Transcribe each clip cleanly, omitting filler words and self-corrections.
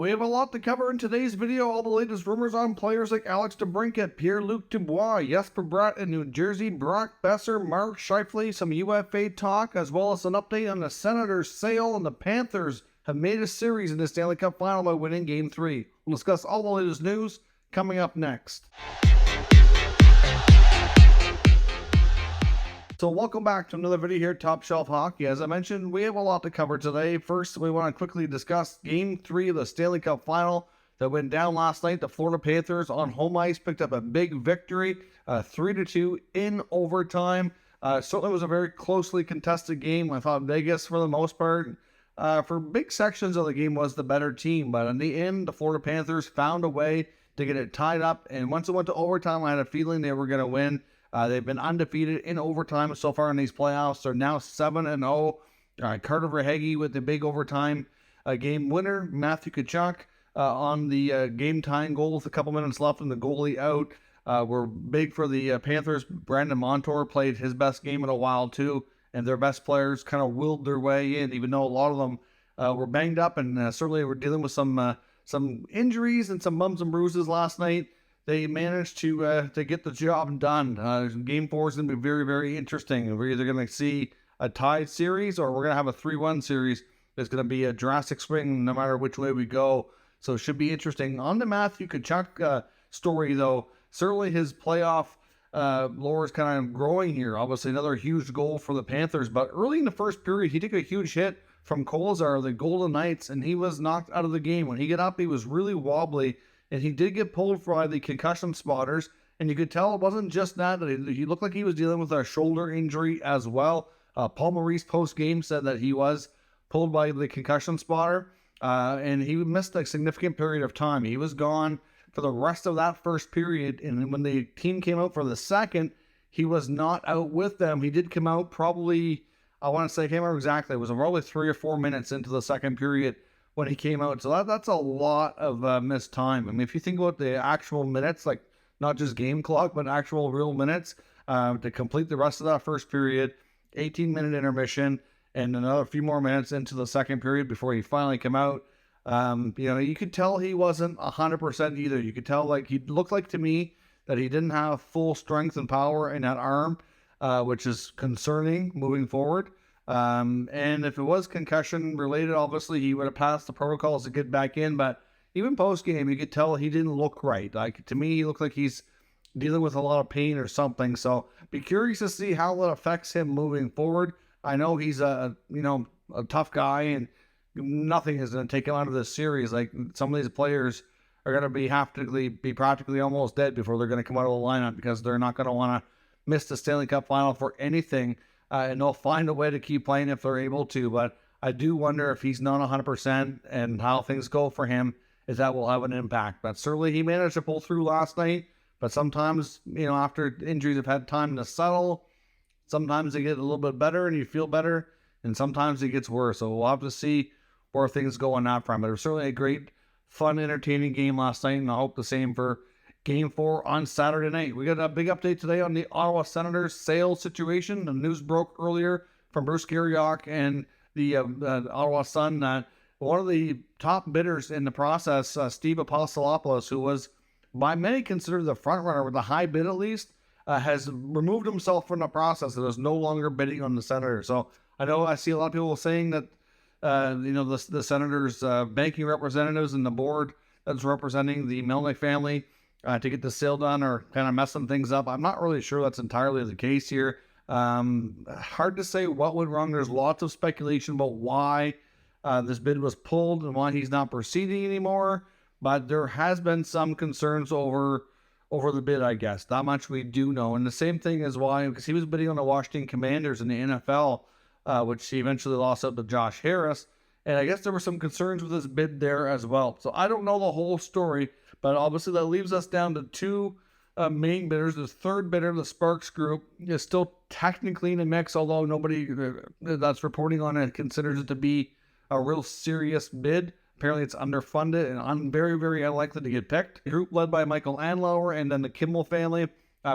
We have a lot to cover in today's video. All the latest rumors on players like Alex DeBrincat, Pierre-Luc Dubois, Jesper Bratt in New Jersey, Brock Besser, Mark Scheifele, some UFA talk, as well as an update on the Senators' sale, and the Panthers have made a series in the Stanley Cup Final by winning Game 3. We'll discuss all the latest news coming up next. So welcome back to another video here at Top Shelf Hockey. As I mentioned, we have a lot to cover today. First, we want to quickly discuss Game 3 of the Stanley Cup Final that went down last night. The Florida Panthers on home ice picked up a big victory, 3-2 in overtime. Certainly was a very closely contested game. I thought Vegas, for the most part, for big sections of the game, was the better team. But in the end, the Florida Panthers found a way to get it tied up. And once it went to overtime, I had a feeling they were going to win. They've been undefeated in overtime so far in these playoffs. They're now 7-0. Carter Verhaeghe with the big overtime game winner. Matthew Tkachuk on the game-tying goal with a couple minutes left and the goalie out. Were big for the Panthers. Brandon Montour played his best game in a while too, and their best players kind of willed their way in, even though a lot of them were banged up and certainly were dealing with some injuries and some bumps and bruises last night. They managed to get the job done. Game 4 is going to be very, very interesting. We're either going to see a tied series or we're going to have a 3-1 series. It's going to be a drastic swing no matter which way we go. So it should be interesting. On the Matthew Tkachuk story, though, certainly his playoff lore is kind of growing here. Obviously, another huge goal for the Panthers. But early in the first period, he took a huge hit from Kolzar, the Golden Knights, and he was knocked out of the game. When he got up, he was really wobbly. And he did get pulled by the concussion spotters. And you could tell it wasn't just that. He looked like he was dealing with a shoulder injury as well. Paul Maurice post-game said that he was pulled by the concussion spotter. And he missed a significant period of time. He was gone for the rest of that first period. And when the team came out for the second, he was not out with them. He did come out probably, I want to say, I can't remember exactly. It was probably 3 or 4 minutes into the second period when he came out. So that's a lot of missed time. I mean, if you think about the actual minutes, like not just game clock, but actual real minutes to complete the rest of that first period, 18-minute intermission, and another few more minutes into the second period before he finally came out. You could tell he wasn't 100% either. You could tell, like, he looked like to me that he didn't have full strength and power in that arm, which is concerning moving forward. And if it was concussion related, obviously he would have passed the protocols to get back in, but even post game, you could tell he didn't look right. Like, to me, he looked like he's dealing with a lot of pain or something. So be curious to see how that affects him moving forward. I know he's a tough guy and nothing is going to take him out of this series. Like, some of these players are going to have to be practically almost dead before they're going to come out of the lineup because they're not going to want to miss the Stanley Cup Final for anything. And they'll find a way to keep playing if they're able to. But I do wonder if he's not 100% and how things go for him, if that will have an impact. But certainly he managed to pull through last night. But sometimes, after injuries have had time to settle, sometimes they get a little bit better and you feel better. And sometimes it gets worse. So we'll have to see where things go on that front. But it was certainly a great, fun, entertaining game last night. And I hope the same for Game 4 on Saturday night. We got a big update today on the Ottawa Senators sales situation. The news broke earlier from Bruce Garriock and the Ottawa Sun that one of the top bidders in the process, Steve Apostolopoulos, who was by many considered the front runner with a high bid at least, has removed himself from the process and is no longer bidding on the Senators. So I see a lot of people saying that the Senators' banking representatives and the board that's representing the Melnyk family to get the sale done or kind of messing things up. I'm not really sure that's entirely the case here. Hard to say what went wrong. There's lots of speculation about why this bid was pulled and why he's not proceeding anymore. But there has been some concerns over the bid, I guess. That much we do know. And the same thing is why, because he was bidding on the Washington Commanders in the NFL, which he eventually lost out to Josh Harris. And I guess there were some concerns with his bid there as well. So I don't know the whole story. But obviously that leaves us down to two main bidders. The third bidder, the Sparks Group, is still technically in the mix, although nobody that's reporting on it considers it to be a real serious bid. Apparently it's underfunded and very, very unlikely to get picked. The group led by Michael Andlauer and then the Kimmel family,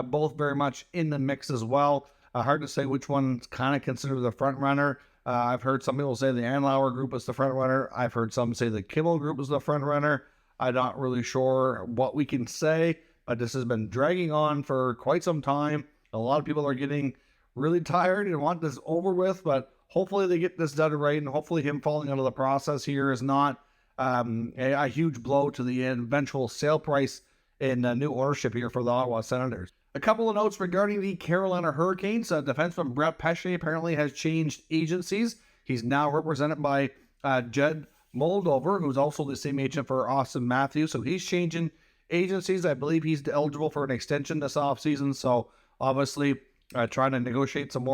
both very much in the mix as well. Hard to say which one's kind of considered the front runner. I've heard some people say the Andlauer group is the front runner. I've heard some say the Kimmel group is the front runner. I'm not really sure what we can say, but this has been dragging on for quite some time. A lot of people are getting really tired and want this over with, but hopefully they get this done right, and hopefully him falling out of the process here is not a huge blow to the eventual sale price in new ownership here for the Ottawa Senators. A couple of notes regarding the Carolina Hurricanes. Defenseman Brett Pesce apparently has changed agencies. He's now represented by Jed Moldover, who's also the same agent for Austin Matthews. So he's changing agencies. I believe he's eligible for an extension this offseason. So obviously trying to negotiate some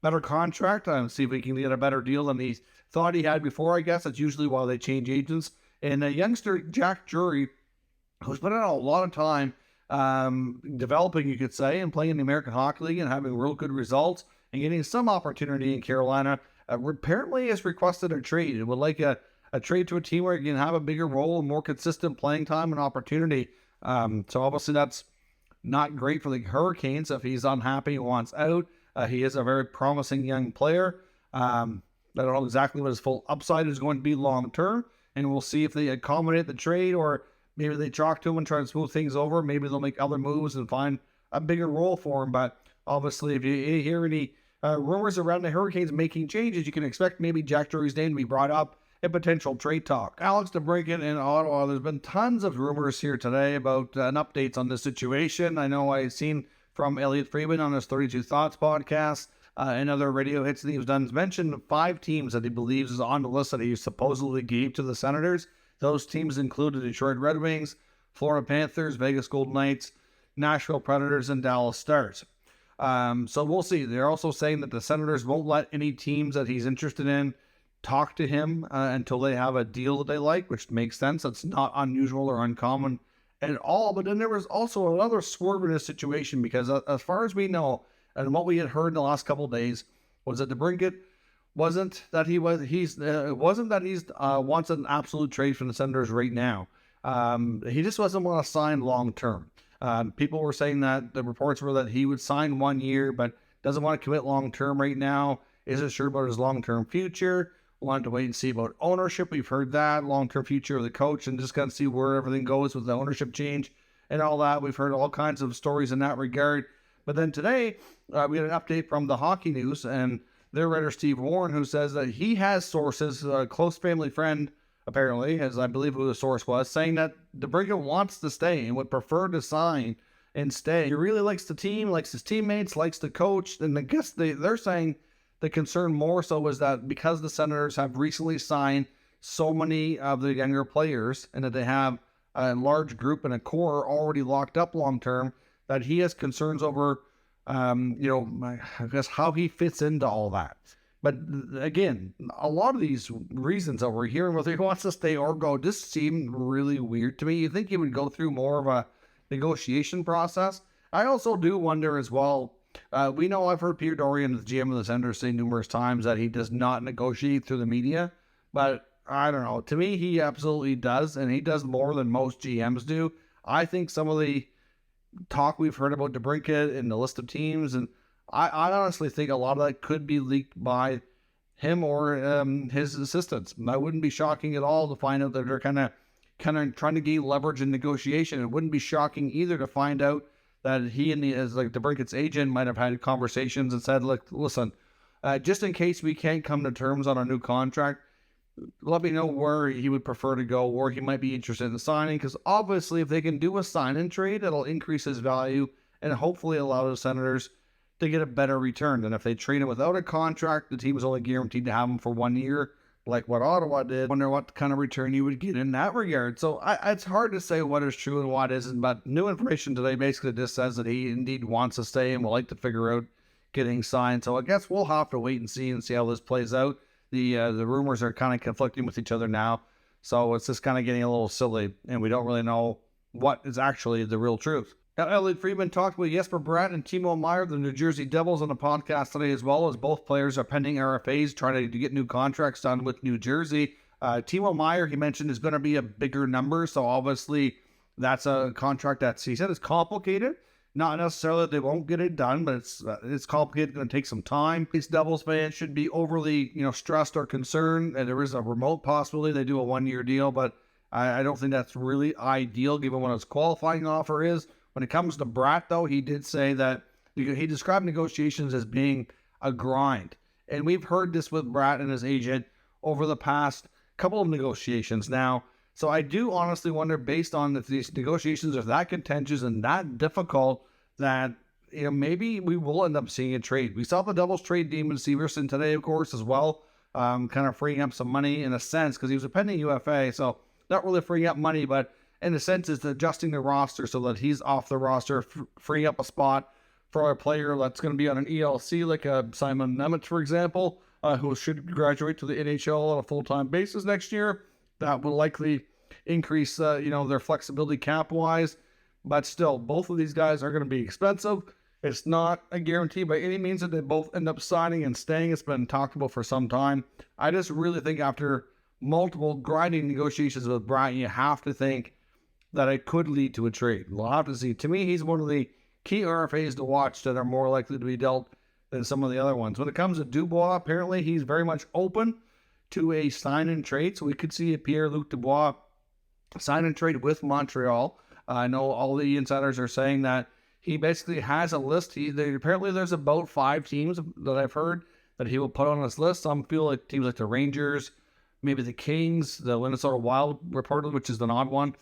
better contract and see if we can get a better deal than he thought he had before. I guess that's usually why they change agents. And youngster Jack Drury, who's been in a lot of time developing, you could say, and playing in the American Hockey League and having real good results and getting some opportunity in Carolina, apparently has requested a trade. It would like a trade to a team where you can have a bigger role and more consistent playing time and opportunity. So obviously that's not great for the Hurricanes if he's unhappy and wants out. He is a very promising young player. I don't know exactly what his full upside is going to be long term, and we'll see if they accommodate the trade, or maybe they talk to him and try to smooth things over. Maybe they'll make other moves and find a bigger role for him. But obviously, if you hear any rumors around the Hurricanes making changes, you can expect maybe Jack Drury's name to be brought up in potential trade talk. Alex DeBrincat in Ottawa. There's been tons of rumors here today about and updates on this situation. I know I've seen from Elliotte Friedman on his 32 Thoughts podcast and other radio hits that he's done. He's mentioned 5 teams that he believes is on the list that he supposedly gave to the Senators. Those teams include the Detroit Red Wings, Florida Panthers, Vegas Golden Knights, Nashville Predators, and Dallas Stars. So we'll see. They're also saying that the Senators won't let any teams that he's interested in talk to him until they have a deal that they like, which makes sense. That's not unusual or uncommon at all. But then there was also another swerve in this situation, because as far as we know, and what we had heard in the last couple of days, was that DeBrincat wasn't that he wants an absolute trade from the Senators right now. He just doesn't want to sign long term. People were saying that the reports were that he would sign 1 year, but doesn't want to commit long term right now. Isn't sure about his long term future. Wanted to wait and see about ownership. We've heard that long term future of the coach, and just got to see where everything goes with the ownership change and all that. We've heard all kinds of stories in that regard. But then today we had an update from the Hockey News, and their writer Steve Warren, who says that he has sources, a close family friend, apparently, as I believe who the source was, saying that DeBrincat wants to stay and would prefer to sign and stay. He really likes the team, likes his teammates, likes the coach, and I guess they're saying the concern more so is that because the Senators have recently signed so many of the younger players, and that they have a large group and a core already locked up long term, that he has concerns over I guess how he fits into all that. But again, a lot of these reasons that we're hearing, whether he wants to stay or go, just seem really weird to me. You think he would go through more of a negotiation process? I also do wonder as well, we know I've heard Peter Dorian, the GM of the Senators, say numerous times that he does not negotiate through the media, but I don't know. To me, he absolutely does, and he does more than most GMs do. I think some of the talk we've heard about DeBrincat and the list of teams, and I honestly think a lot of that could be leaked by him or his assistants. That wouldn't be shocking at all to find out that they're kind of trying to gain leverage in negotiation. It wouldn't be shocking either to find out that he and DeBrincat's agent might have had conversations and said, "Look, listen, just in case we can't come to terms on a new contract, let me know where he would prefer to go, or he might be interested in signing." Because obviously, if they can do a sign and trade, it'll increase his value and hopefully allow the Senators to get a better return than if they trade him without a contract. The team was only guaranteed to have him for 1 year, like what Ottawa did. I wonder what kind of return you would get in that regard. So it's hard to say what is true and what isn't. But new information today basically just says that he indeed wants to stay and would like to figure out getting signed. So I guess we'll have to wait and see how this plays out. The rumors are kind of conflicting with each other now, so it's just kind of getting a little silly, and we don't really know what is actually the real truth. Now, Elliotte Friedman talked with Jesper Bratt and Timo Meier, the New Jersey Devils, on the podcast today as well, as both players are pending RFAs, trying to get new contracts done with New Jersey. Timo Meier, he mentioned, is going to be a bigger number, so obviously that's a contract that he said is complicated, Not necessarily that they won't get it done, but it's complicated, going to take some time. These Devils fans should be overly, stressed or concerned, and there is a remote possibility they do a 1-year deal, but I don't think that's really ideal given what his qualifying offer is. When it comes to Bratt, though, he did say that he described negotiations as being a grind, and we've heard this with Bratt and his agent over the past couple of negotiations now. So I do honestly wonder, based on if these negotiations are that contentious and that difficult, that maybe we will end up seeing a trade. We saw the Devils trade Damon Severson today, of course, as well, kind of freeing up some money in a sense because he was a pending UFA, so not really freeing up money, but in a sense it's adjusting the roster so that he's off the roster, freeing up a spot for a player that's going to be on an ELC, like Simon Nemeth, for example, who should graduate to the NHL on a full-time basis next year. That will likely increase, their flexibility cap-wise. But still, both of these guys are going to be expensive. It's not a guarantee by any means that they both end up signing and staying. It's been talked about for some time. I just really think after multiple grinding negotiations with Bryant, you have to think that it could lead to a trade. We'll have to see. To me, he's one of the key RFAs to watch that are more likely to be dealt than some of the other ones. When it comes to Dubois, apparently he's very much open to a sign and trade, so we could see a Pierre-Luc Dubois sign and trade with Montreal. I know all the insiders are saying that he basically has a list. Apparently there's about 5 teams that I've heard that he will put on his list. Some feel like teams like the Rangers, maybe the Kings, the Minnesota Wild reportedly, which is an odd one.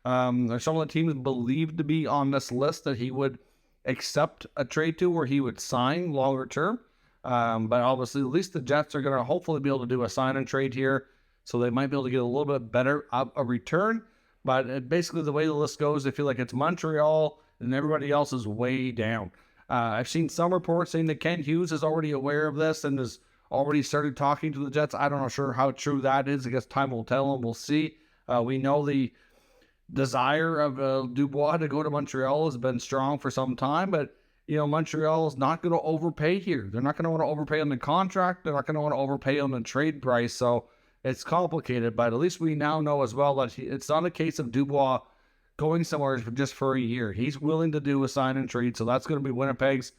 There's some of the teams believed to be on this list that he would accept a trade to, where he would sign longer term. But obviously, at least the Jets are going to hopefully be able to do a sign and trade here, so they might be able to get a little bit better a return. But basically, the way the list goes, I feel like it's Montreal and everybody else is way down. I've seen some reports saying that Ken Hughes is already aware of this and has already started talking to the Jets. I don't know sure how true that is. I guess time will tell, and we'll see. We know the desire of Dubois to go to Montreal has been strong for some time, but Montreal is not going to overpay here. They're not going to want to overpay on the contract. They're not going to want to overpay on the trade price. So it's complicated, but at least we now know as well that it's not a case of Dubois going somewhere just for a year. He's willing to do a sign and trade. So that's going to be Winnipeg's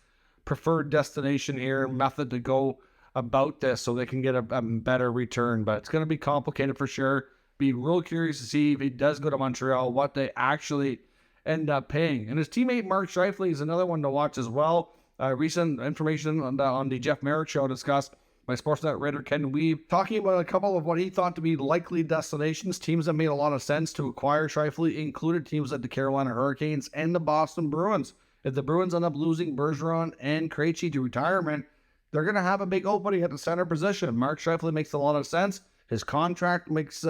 preferred destination here, method to go about this so they can get a better return. But it's going to be complicated for sure. Be real curious to see if he does go to Montreal, what they actually end up paying. And his teammate Mark Scheifele is another one to watch as well. Recent information on the Jeff Merrick show discussed by Sportsnet writer Ken Weave, talking about a couple of what he thought to be likely destinations. Teams that made a lot of sense to acquire Scheifele included teams like the Carolina Hurricanes and the Boston Bruins. If the Bruins end up losing Bergeron and Krejci to retirement, they're going to have a big opening at the center position. Mark Scheifele makes a lot of sense. His contract makes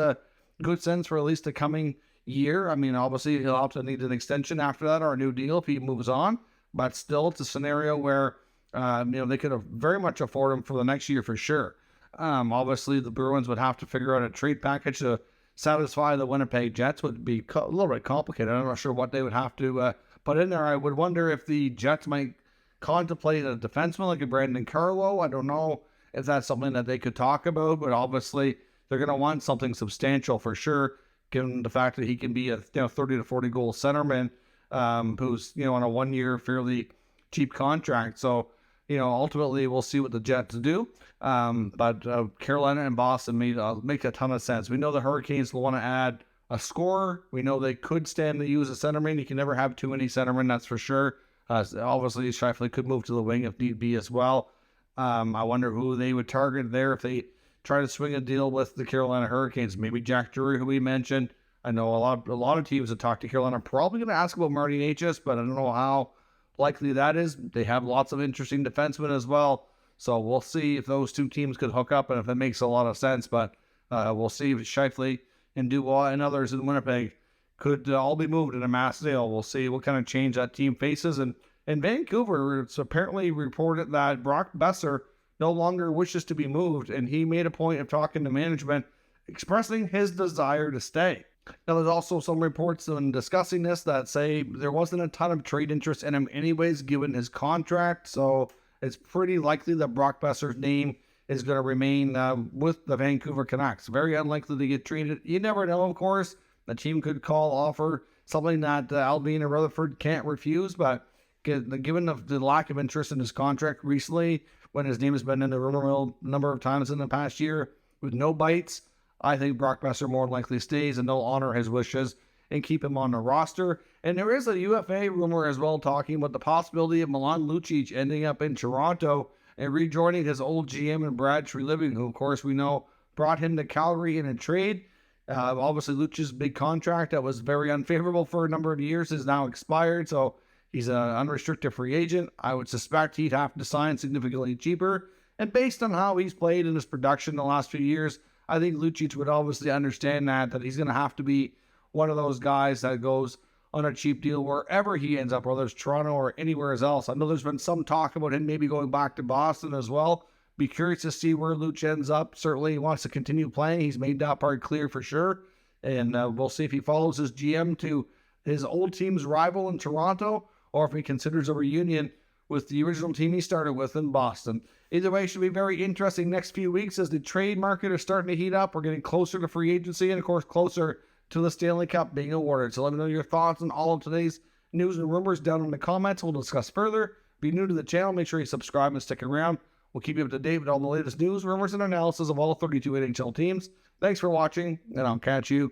good sense for at least the coming year. I mean, obviously he'll have to need an extension after that or a new deal if he moves on, but still it's a scenario where they could have very much afford him for the next year for sure. Obviously the Bruins would have to figure out a trade package to satisfy the Winnipeg Jets. Would be a little bit complicated. I'm not sure what they would have to put in there. I would wonder if the Jets might contemplate a defenseman like a Brandon Carlo. I don't know if that's something that they could talk about, but obviously they're going to want something substantial for sure, given the fact that he can be a 30 to 40 goal centerman who's on a 1-year fairly cheap contract. So ultimately we'll see what the Jets do. But Carolina and Boston make a ton of sense. We know the Hurricanes will want to add a scorer. We know they could stand to use a centerman. You can never have too many centermen, that's for sure. Obviously Scheifele could move to the wing if need be as well. I wonder who they would target there if they try to swing a deal with the Carolina Hurricanes. Maybe Jack Drury, who we mentioned. I know a lot of teams that talk to Carolina are probably going to ask about Marty Necas, but I don't know how likely that is. They have lots of interesting defensemen as well. So we'll see if those two teams could hook up and if it makes a lot of sense. But we'll see if Scheifele and Dubois and others in Winnipeg could all be moved in a mass deal. We'll see what kind of change that team faces. And in Vancouver, it's apparently reported that Brock Boeser no longer wishes to be moved, and he made a point of talking to management, expressing his desire to stay. Now, there's also some reports on discussing this that say there wasn't a ton of trade interest in him anyways, given his contract, so it's pretty likely that Brock Boeser's name is going to remain with the Vancouver Canucks. Very unlikely to get traded. You never know, of course. The team could offer something that Albina Rutherford can't refuse, but given the lack of interest in his contract recently, when his name has been in the rumor mill a number of times in the past year with no bites, I think Brock Boeser more likely stays, and they'll honor his wishes and keep him on the roster. And there is a UFA rumor as well talking about the possibility of Milan Lucic ending up in Toronto and rejoining his old GM and Brad Treliving, who of course we know brought him to Calgary in a trade. Obviously Lucic's big contract that was very unfavorable for a number of years is now expired, so he's an unrestricted free agent. I would suspect he'd have to sign significantly cheaper. And based on how he's played in his production the last few years, I think Lucic would obviously understand that he's going to have to be one of those guys that goes on a cheap deal wherever he ends up, whether it's Toronto or anywhere else. I know there's been some talk about him maybe going back to Boston as well. Be curious to see where Lucic ends up. Certainly he wants to continue playing. He's made that part clear for sure. And we'll see if he follows his GM to his old team's rival in Toronto, or if he considers a reunion with the original team he started with in Boston. Either way, it should be very interesting next few weeks as the trade market is starting to heat up. We're getting closer to free agency and, of course, closer to the Stanley Cup being awarded. So let me know your thoughts on all of today's news and rumors down in the comments. We'll discuss further. Be new to the channel, make sure you subscribe and stick around. We'll keep you up to date with all the latest news, rumors, and analysis of all 32 NHL teams. Thanks for watching, and I'll catch you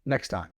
next time.